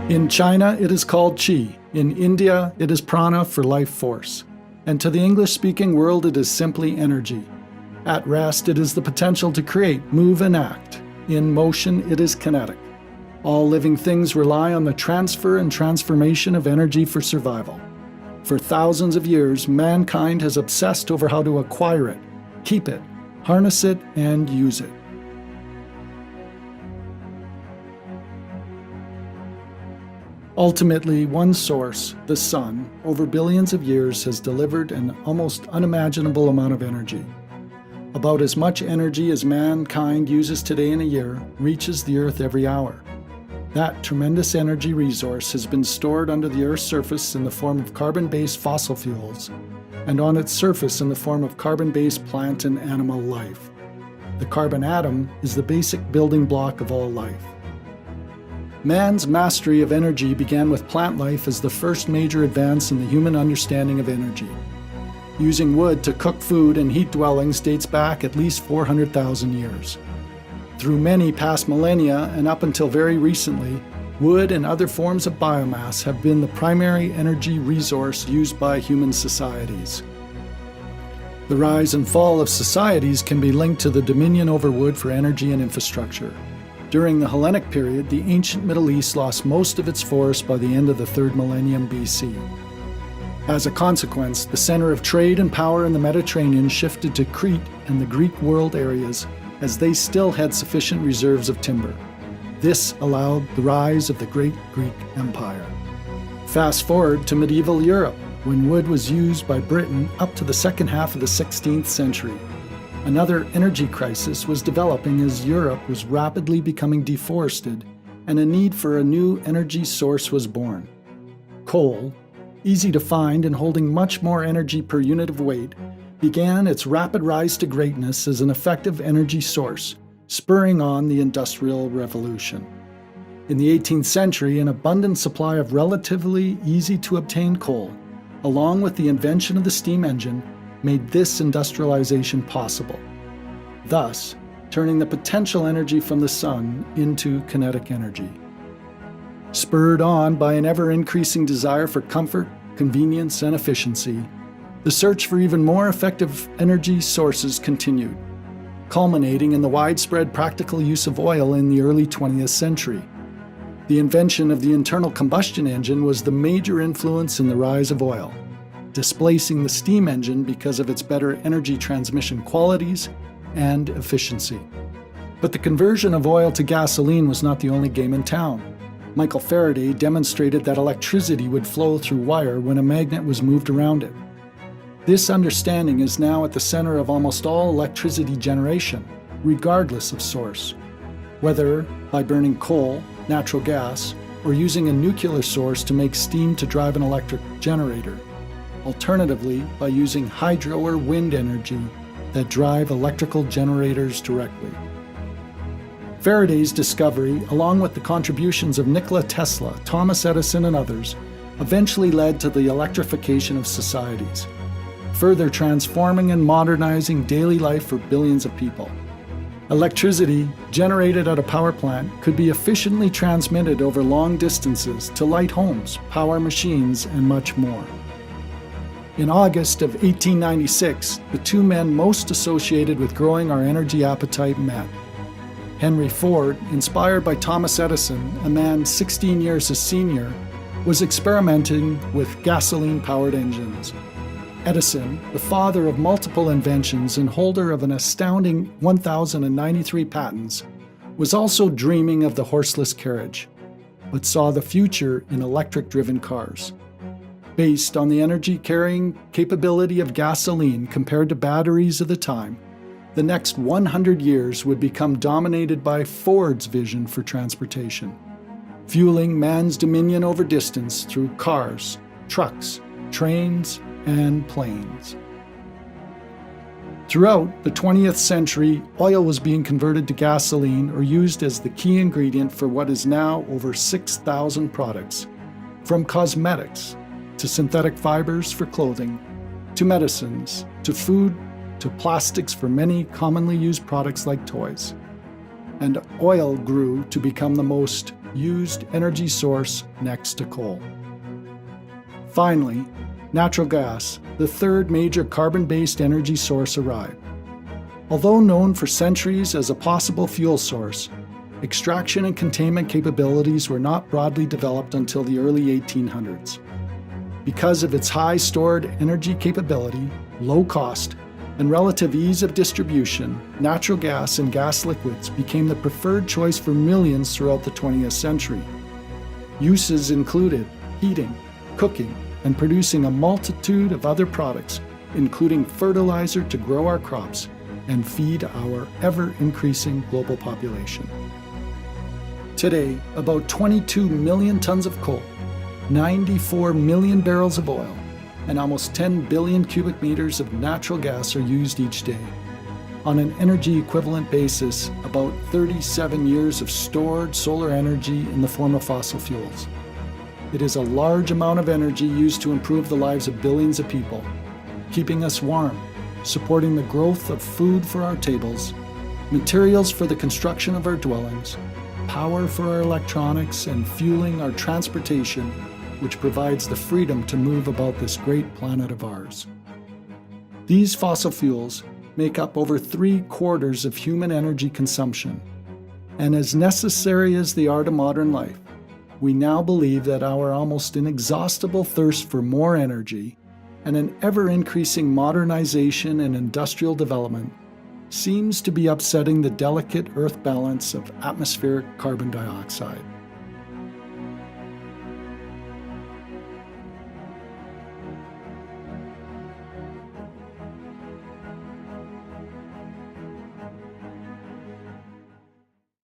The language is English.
In China, it is called qi. In India, it is prana for life force. And to the English-speaking world, it is simply energy. At rest, it is the potential to create, move, and act. In motion, it is kinetic. All living things rely on the transfer and transformation of energy for survival. For thousands of years, mankind has obsessed over how to acquire it, keep it, harness it, and use it. Ultimately, one source, the sun, over billions of years has delivered an almost unimaginable amount of energy. About as much energy as mankind uses today in a year reaches the Earth every hour. That tremendous energy resource has been stored under the Earth's surface in the form of carbon-based fossil fuels, and on its surface in the form of carbon-based plant and animal life. The carbon atom is the basic building block of all life. Man's mastery of energy began with plant life as the first major advance in the human understanding of energy. Using wood to cook food and heat dwellings dates back at least 400,000 years. Through many past millennia and up until very recently, wood and other forms of biomass have been the primary energy resource used by human societies. The rise and fall of societies can be linked to the dominion over wood for energy and infrastructure. During the Hellenic period, the ancient Middle East lost most of its forest by the end of the 3rd millennium BC. As a consequence, the center of trade and power in the Mediterranean shifted to Crete and the Greek world areas, as they still had sufficient reserves of timber. This allowed the rise of the great Greek Empire. Fast forward to medieval Europe, when wood was used by Britain up to the second half of the 16th century. Another energy crisis was developing as Europe was rapidly becoming deforested, and a need for a new energy source was born. Coal, easy to find and holding much more energy per unit of weight, began its rapid rise to greatness as an effective energy source, spurring on the Industrial Revolution. In the 18th century, an abundant supply of relatively easy-to-obtain coal, along with the invention of the steam engine, made this industrialization possible, thus turning the potential energy from the sun into kinetic energy. Spurred on by an ever-increasing desire for comfort, convenience, and efficiency, the search for even more effective energy sources continued, culminating in the widespread practical use of oil in the early 20th century. The invention of the internal combustion engine was the major influence in the rise of oil, displacing the steam engine because of its better energy transmission qualities and efficiency. But the conversion of oil to gasoline was not the only game in town. Michael Faraday demonstrated that electricity would flow through wire when a magnet was moved around it. This understanding is now at the center of almost all electricity generation, regardless of source, whether by burning coal, natural gas, or using a nuclear source to make steam to drive an electric generator. Alternatively, by using hydro or wind energy that drive electrical generators directly. Faraday's discovery, along with the contributions of Nikola Tesla, Thomas Edison, and others, eventually led to the electrification of societies, further transforming and modernizing daily life for billions of people. Electricity, generated at a power plant, could be efficiently transmitted over long distances to light homes, power machines, and much more. In August of 1896, the two men most associated with growing our energy appetite met. Henry Ford, inspired by Thomas Edison, a man 16 years his senior, was experimenting with gasoline-powered engines. Edison, the father of multiple inventions and holder of an astounding 1,093 patents, was also dreaming of the horseless carriage, but saw the future in electric-driven cars. Based on the energy-carrying capability of gasoline compared to batteries of the time, the next 100 years would become dominated by Ford's vision for transportation, fueling man's dominion over distance through cars, trucks, trains, and planes. Throughout the 20th century, oil was being converted to gasoline or used as the key ingredient for what is now over 6,000 products, from cosmetics to synthetic fibers for clothing, to medicines, to food, to plastics for many commonly used products like toys. and oil grew to become the most used energy source next to coal. Finally, natural gas, the third major carbon-based energy source, arrived. Although known for centuries as a possible fuel source, extraction and containment capabilities were not broadly developed until the early 1800s. Because of its high stored energy capability, low cost, and relative ease of distribution, natural gas and gas liquids became the preferred choice for millions throughout the 20th century. Uses included heating, cooking, and producing a multitude of other products, including fertilizer to grow our crops and feed our ever-increasing global population. Today, about 22 million tons of coal, 94 million barrels of oil, and almost 10 billion cubic meters of natural gas are used each day. On an energy equivalent basis, about 37 years of stored solar energy in the form of fossil fuels. It is a large amount of energy used to improve the lives of billions of people, keeping us warm, supporting the growth of food for our tables, materials for the construction of our dwellings, power for our electronics, and fueling our transportation, which provides the freedom to move about this great planet of ours. These fossil fuels make up over 3/4 of human energy consumption, and as necessary as they are to modern life, we now believe that our almost inexhaustible thirst for more energy and an ever-increasing modernization and industrial development seems to be upsetting the delicate Earth balance of atmospheric carbon dioxide.